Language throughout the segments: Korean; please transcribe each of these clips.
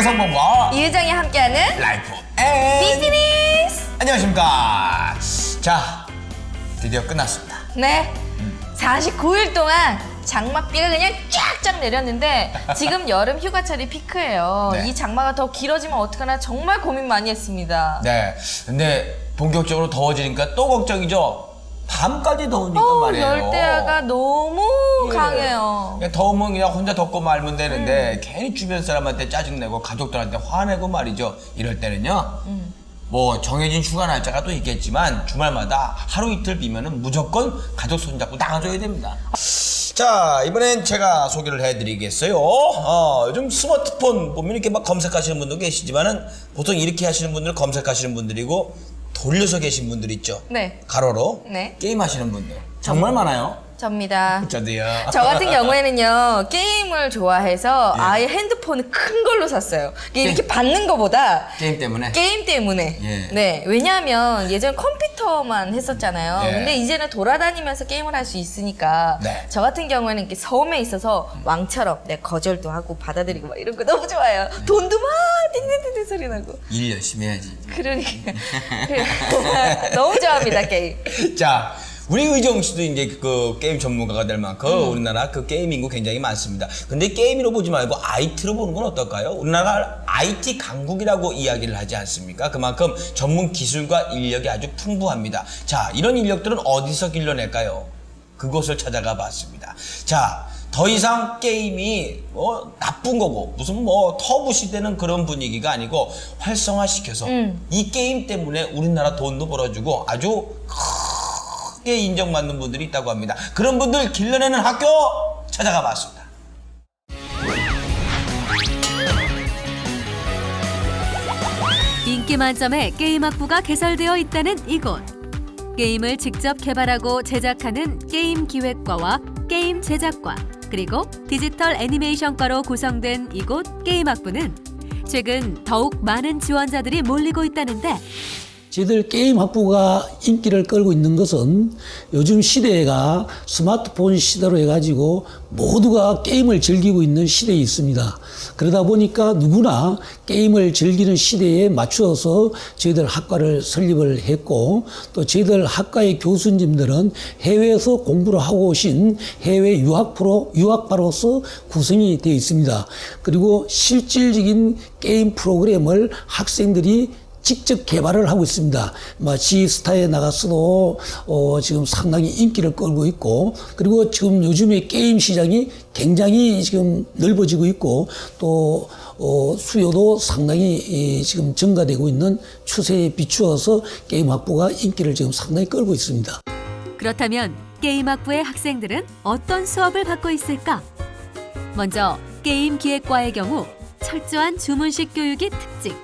양성범과 이혜정이 함께하는 라이프 앤 비즈니스. 안녕하십니까. 자, 드디어 끝났습니다. 네, 49일 동안 장맛비가 그냥 쫙쫙 내렸는데 지금 여름 휴가철이 피크예요. 네. 이 장마가 더 길어지면 어떡하나 정말 고민 많이 했습니다. 네, 근데 본격적으로 더워지니까 또 걱정이죠. 밤까지 더우니까 말이에요. 열대야가 너무 예. 강해요. 그냥 더우면 그냥 혼자 덥고 말면 되는데 괜히 주변 사람한테 짜증내고 가족들한테 화내고 말이죠. 이럴 때는요. 뭐 정해진 휴가 날짜가 또 있겠지만 주말마다 하루 이틀 비면은 무조건 가족 손잡고 나가줘야 됩니다. 자, 이번엔 제가 소개를 해드리겠어요. 요즘 스마트폰 보면 이렇게 막 검색하시는 분도 계시지만은 보통 이렇게 하시는 분들 검색하시는 분들이고 돌려서 계신 분들 있죠. 네. 가로로 네. 게임 하시는 분들 정말 많아요. 접니다. 저도요. 저 같은 경우에는요, 게임을 좋아해서 예. 아예 핸드폰을 큰 걸로 샀어요. 이게 이렇게 받는 거보다 게임 때문에. 게임 때문에. 예. 네. 왜냐하면 예전 컴퓨터만 했었잖아요. 예. 근데 이제는 돌아다니면서 게임을 할 수 있으니까 네. 저 같은 경우에는 이렇게 섬에 있어서 왕처럼 거절도 하고 받아들이고 막 이런 거 너무 좋아요. 돈도 막 띵띵띵띵 소리 나고. 일 열심히 해야지. 그러니까. 너무 좋아합니다, 게임. 자, 우리 의정 씨도 이제 그 게임 전문가가 될 만큼 우리나라 그 게임 인구 굉장히 많습니다. 근데 게임으로 보지 말고 IT로 보는 건 어떨까요? 우리나라가 IT 강국이라고 이야기를 하지 않습니까? 그만큼 전문 기술과 인력이 아주 풍부합니다. 자, 이런 인력들은 어디서 길러낼까요? 그곳을 찾아가 봤습니다. 자, 더 이상 게임이 뭐 나쁜 거고 무슨 뭐 터부시되는 그런 분위기가 아니고 활성화시켜서 이 게임 때문에 우리나라 돈도 벌어주고 아주 크게 인정받는 분들이 있다고 합니다. 그런 분들 길러내는 학교 찾아가 봤습니다. 인기 만점의 게임 학부가 개설되어 있다는 이곳. 게임을 직접 개발하고 제작하는 게임 기획과와 게임 제작과, 그리고 디지털 애니메이션과로 구성된 이곳 게임 학부는 최근 더욱 많은 지원자들이 몰리고 있다는데, 저희들 게임 학부가 인기를 끌고 있는 것은 요즘 시대가 스마트폰 시대로 해가지고 모두가 게임을 즐기고 있는 시대에 있습니다. 그러다 보니까 누구나 게임을 즐기는 시대에 맞추어서 저희들 학과를 설립을 했고, 또 저희들 학과의 교수님들은 해외에서 공부를 하고 오신 해외 유학파로서 구성이 되어 있습니다. 그리고 실질적인 게임 프로그램을 학생들이 직접 개발을 하고 있습니다. G스타에 나갔어도 지금 상당히 인기를 끌고 있고, 그리고 지금 요즘에 게임 시장이 굉장히 지금 넓어지고 있고, 또 수요도 상당히 지금 증가되고 있는 추세에 비추어서 게임 학부가 인기를 지금 상당히 끌고 있습니다. 그렇다면 게임 학부의 학생들은 어떤 수업을 받고 있을까? 먼저 게임 기획과의 경우 철저한 주문식 교육이 특징.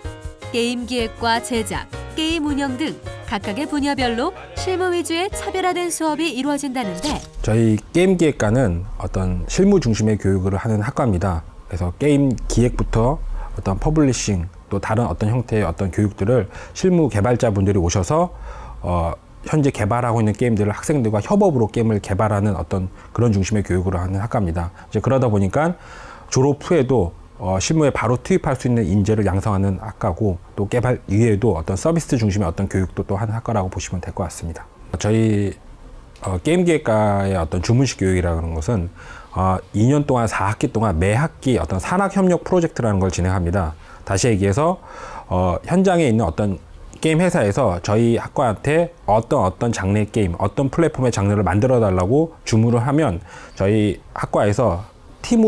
게임 기획과 제작, 게임 운영 등 각각의 분야별로 실무 위주의 차별화된 수업이 이루어진다는데, 저희 게임 기획과는 어떤 실무 중심의 교육을 하는 학과입니다. 그래서 게임 기획부터 어떤 퍼블리싱, 또 다른 어떤 형태의 어떤 교육들을 실무 개발자분들이 오셔서 현재 개발하고 있는 게임들을 학생들과 협업으로 게임을 개발하는 어떤 그런 중심의 교육을 하는 학과입니다. 이제 그러다 보니까 졸업 후에도 실무에 바로 투입할 수 있는 인재를 양성하는 학과고, 또 개발 이외에도 어떤 서비스 중심의 어떤 교육도 또 하는 학과라고 보시면 될 것 같습니다. 저희 게임 기획과의 어떤 주문식 교육이라는 것은 2년 동안 4학기 동안 매 학기 어떤 산학협력 프로젝트라는 걸 진행합니다. 다시 얘기해서 현장에 있는 어떤 게임 회사에서 저희 학과한테 어떤 장르의 게임, 어떤 플랫폼의 장르를 만들어 달라고 주문을 하면 저희 학과에서 팀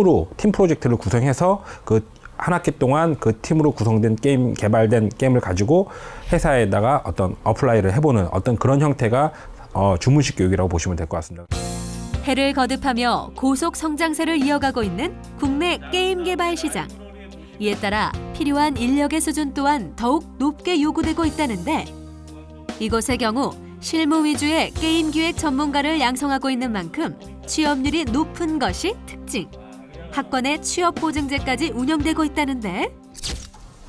프로젝트를 구성해서 그 한 학기 동안 그 팀으로 구성된 게임, 개발된 게임을 가지고 회사에다가 어떤 어플라이를 해보는 어떤 그런 형태가 주문식 교육이라고 보시면 될 것 같습니다. 해를 거듭하며 고속 성장세를 이어가고 있는 국내 게임 개발 시장. 이에 따라 필요한 인력의 수준 또한 더욱 높게 요구되고 있다는데, 이곳의 경우 실무 위주의 게임 기획 전문가를 양성하고 있는 만큼 취업률이 높은 것이 특징. 학권의 취업 보증제까지 운영되고 있다는데,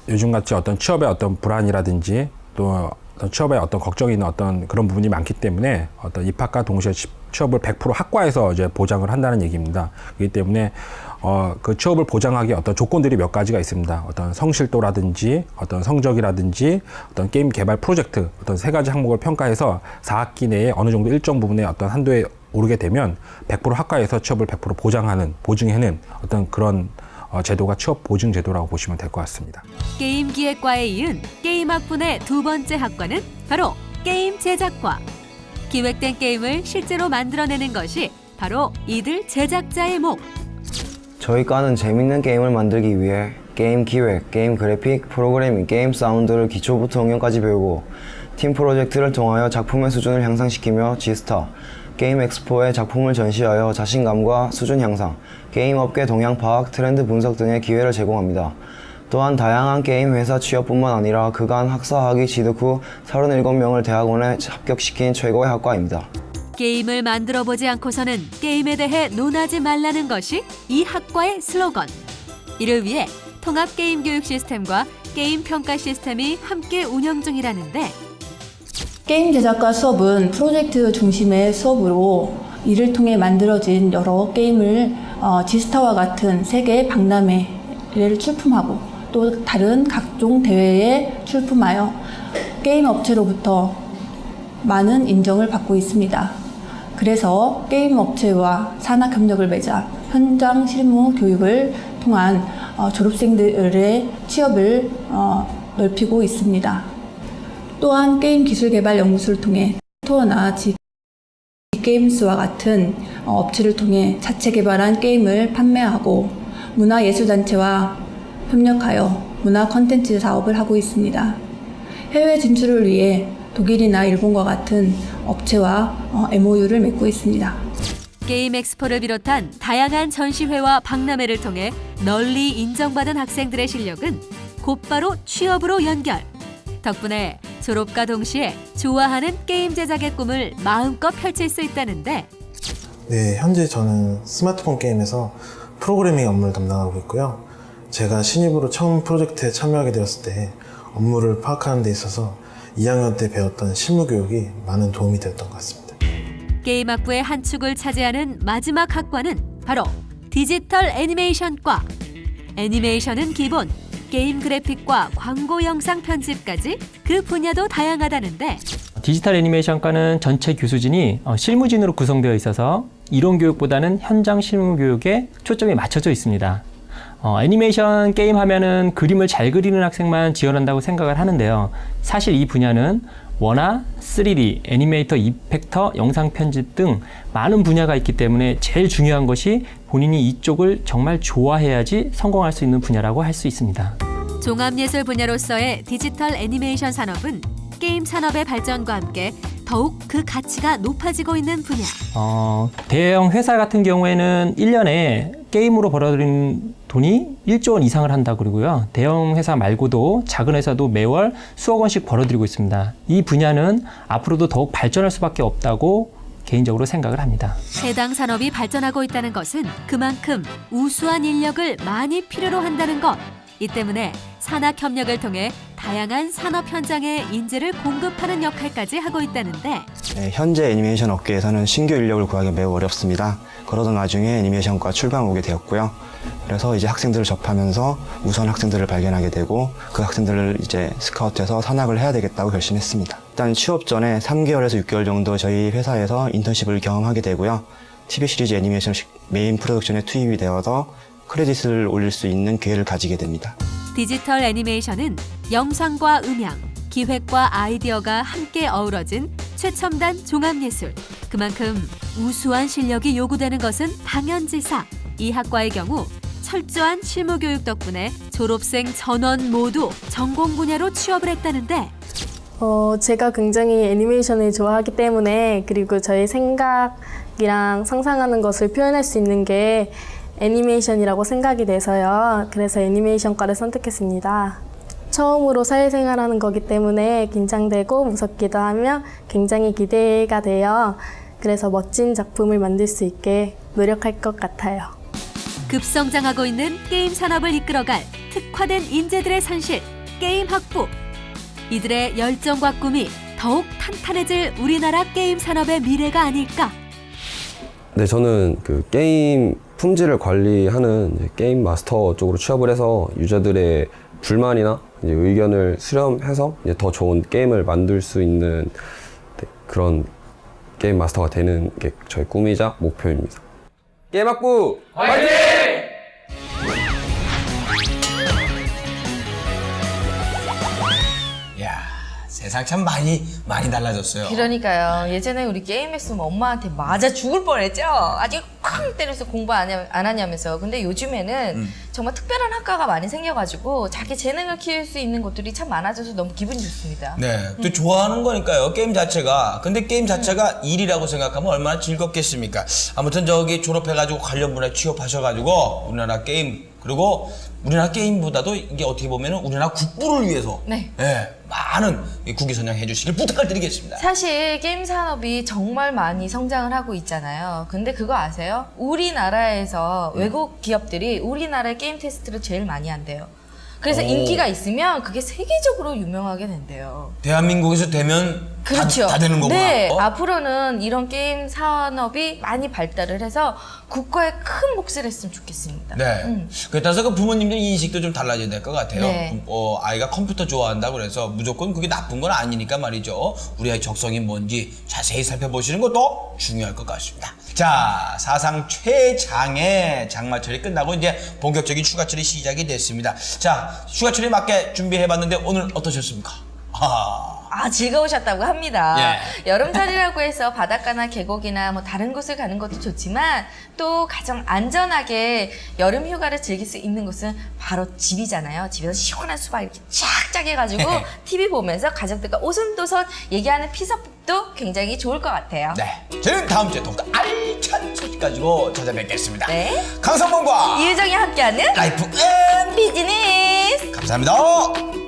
요즘같이 어떤 취업의 어떤 불안이라든지 또 취업에 어떤 걱정이 있는 어떤 그런 부분이 많기 때문에 어떤 입학과 동시에 취업을 100% 학과에서 이제 보장을 한다는 얘기입니다. 그렇기 때문에 그 취업을 보장하기 어떤 조건들이 몇 가지가 있습니다. 어떤 성실도라든지 어떤 성적이라든지 어떤 게임 개발 프로젝트 어떤 3가지 항목을 평가해서 4학기 내에 어느 정도 일정 부분의 어떤 한도에 오르게 되면 100% 학과에서 취업을 100% 보증해는 어떤 그런 제도가 취업 보증 제도라고 보시면 될 것 같습니다. 게임 기획과에 이은 게임 학분의 2번째 학과는 바로 게임 제작과. 기획된 게임을 실제로 만들어내는 것이 바로 이들 제작자의 목. 저희 과는 재밌는 게임을 만들기 위해 게임 기획, 게임 그래픽, 프로그래밍, 게임 사운드를 기초부터 응용까지 배우고 팀 프로젝트를 통하여 작품의 수준을 향상시키며 지스타, 게임 엑스포에 작품을 전시하여 자신감과 수준 향상, 게임 업계 동향 파악, 트렌드 분석 등의 기회를 제공합니다. 또한 다양한 게임 회사 취업뿐만 아니라 그간 학사학위 취득 후 37명을 대학원에 합격시킨 최고의 학과입니다. 게임을 만들어보지 않고서는 게임에 대해 논하지 말라는 것이 이 학과의 슬로건. 이를 위해 통합 게임 교육 시스템과 게임 평가 시스템이 함께 운영 중이라는데, 게임 제작과 수업은 프로젝트 중심의 수업으로 이를 통해 만들어진 여러 게임을 지스타와 같은 세계 박람회를 출품하고 또 다른 각종 대회에 출품하여 게임 업체로부터 많은 인정을 받고 있습니다. 그래서 게임 업체와 산학 협력을 맺어 현장 실무 교육을 통한 졸업생들의 취업을 넓히고 있습니다. 또한 게임 기술 개발 연구소를 통해 스토어나 G게임스와 같은 업체를 통해 자체 개발한 게임을 판매하고 문화예술단체와 협력하여 문화 콘텐츠 사업을 하고 있습니다. 해외 진출을 위해 독일이나 일본과 같은 업체와 MOU를 맺고 있습니다. 게임 엑스포를 비롯한 다양한 전시회와 박람회를 통해 널리 인정받은 학생들의 실력은 곧바로 취업으로 연결. 덕분에 졸업과 동시에 좋아하는 게임 제작의 꿈을 마음껏 펼칠 수 있다는데, 네, 현재 저는 스마트폰 게임에서 프로그래밍 업무를 담당하고 있고요. 제가 신입으로 처음 프로젝트에 참여하게 되었을 때 업무를 파악하는 데 있어서 2학년 때 배웠던 실무 교육이 많은 도움이 되었던 것 같습니다. 게임 학부의 한 축을 차지하는 마지막 학과는 바로 디지털 애니메이션과. 애니메이션은 기본, 게임 그래픽과 광고 영상 편집까지 그 분야도 다양하다는데, 디지털 애니메이션과는 전체 교수진이 실무진으로 구성되어 있어서 이론 교육보다는 현장 실무 교육에 초점이 맞춰져 있습니다. 애니메이션 게임 하면은 그림을 잘 그리는 학생만 지원한다고 생각을 하는데요. 사실 이 분야는 원화, 3D, 애니메이터, 이펙터, 영상 편집 등 많은 분야가 있기 때문에 제일 중요한 것이 본인이 이쪽을 정말 좋아해야지 성공할 수 있는 분야라고 할 수 있습니다. 종합예술 분야로서의 디지털 애니메이션 산업은 게임 산업의 발전과 함께 더욱 그 가치가 높아지고 있는 분야. 대형 회사 같은 경우에는 1년에 게임으로 벌어들이는 돈이 1조 원 이상을 한다 그러고요. 대형 회사 말고도 작은 회사도 매월 수억 원씩 벌어들이고 있습니다. 이 분야는 앞으로도 더욱 발전할 수밖에 없다고 개인적으로 생각을 합니다. 해당 산업이 발전하고 있다는 것은 그만큼 우수한 인력을 많이 필요로 한다는 것. 이 때문에 산학협력을 통해 다양한 산업 현장에 인재를 공급하는 역할까지 하고 있다는데, 네, 현재 애니메이션 업계에서는 신규 인력을 구하기 매우 어렵습니다. 그러던 와중에 애니메이션과 출판 오게 되었고요. 그래서 이제 학생들을 접하면서 우수한 학생들을 발견하게 되고 그 학생들을 이제 스카우트해서 산학을 해야 되겠다고 결심했습니다. 일단 취업 전에 3개월에서 6개월 정도 저희 회사에서 인턴십을 경험하게 되고요. TV 시리즈 애니메이션 메인 프로덕션에 투입이 되어서 크레딧을 올릴 수 있는 기회를 가지게 됩니다. 디지털 애니메이션은 영상과 음향, 기획과 아이디어가 함께 어우러진 최첨단 종합예술. 그만큼 우수한 실력이 요구되는 것은 당연지사. 이 학과의 경우 철저한 실무교육 덕분에 졸업생 전원 모두 전공 분야로 취업을 했다는데, 제가 굉장히 애니메이션을 좋아하기 때문에, 그리고 저의 생각이랑 상상하는 것을 표현할 수 있는 게 애니메이션이라고 생각이 돼서요. 그래서 애니메이션과를 선택했습니다. 처음으로 사회생활하는 거기 때문에 긴장되고 무섭기도 하며 굉장히 기대가 돼요. 그래서 멋진 작품을 만들 수 있게 노력할 것 같아요. 급성장하고 있는 게임 산업을 이끌어갈 특화된 인재들의 산실, 게임 학부. 이들의 열정과 꿈이 더욱 탄탄해질 우리나라 게임 산업의 미래가 아닐까. 네, 저는 그 게임 품질을 관리하는 이제 게임 마스터 쪽으로 취업을 해서 유저들의 불만이나 이제 의견을 수렴해서 이제 더 좋은 게임을 만들 수 있는 그런 게임 마스터가 되는 게 저의 꿈이자 목표입니다. 게임학부 화이팅! 야, 세상 참 많이 달라졌어요. 그러니까요. 예전에 우리 게임했으면 엄마한테 맞아 죽을 뻔했죠. 아직 쾅 때려서 공부 안 하냐면서. 근데 요즘에는 정말 특별한 학과가 많이 생겨가지고 자기 재능을 키울 수 있는 곳들이 참 많아져서 너무 기분이 좋습니다. 네, 또 좋아하는 거니까요, 게임 자체가. 근데 게임 자체가 일이라고 생각하면 얼마나 즐겁겠습니까? 아무튼 저기 졸업해가지고 관련 분야에 취업하셔가지고 우리나라 게임, 그리고 우리나라 게임보다도 이게 어떻게 보면 우리나라 국부를 위해서 네. 많은 국위 선양해 주시길 부탁을 드리겠습니다. 사실 게임 산업이 정말 많이 성장을 하고 있잖아요. 근데 그거 아세요? 우리나라에서 외국 기업들이 우리나라의 게임 테스트를 제일 많이 한대요. 그래서 인기가 있으면 그게 세계적으로 유명하게 된대요. 대한민국에서 되면 그렇죠. 다 되는 거구나. 네, 앞으로는 이런 게임 산업이 많이 발달을 해서 국가에 큰 몫을 했으면 좋겠습니다. 네. 그에 따라서 그 부모님들 인식도 좀 달라져야 될 것 같아요. 네. 아이가 컴퓨터 좋아한다 그래서 무조건 그게 나쁜 건 아니니까 말이죠. 우리 아이 적성이 뭔지 자세히 살펴보시는 것도 중요할 것 같습니다. 자, 사상 최장의 장마철이 끝나고 이제 본격적인 휴가철이 시작이 됐습니다. 자, 휴가철에 맞게 준비해봤는데 오늘 어떠셨습니까? 즐거우셨다고 합니다. 예. 여름철이라고 해서 바닷가나 계곡이나 뭐 다른 곳을 가는 것도 좋지만 또 가장 안전하게 여름 휴가를 즐길 수 있는 곳은 바로 집이잖아요. 집에서 시원한 수박 이렇게 쫙쫙 해가지고 TV 보면서 가족들과 오손도손 얘기하는 피서법도 굉장히 좋을 것 같아요. 네. 저는 다음 주에 더욱더 알찬 소식 가지고 찾아뵙겠습니다. 네. 강성범과 이유정이 함께하는 라이프 앤 비즈니스. 감사합니다.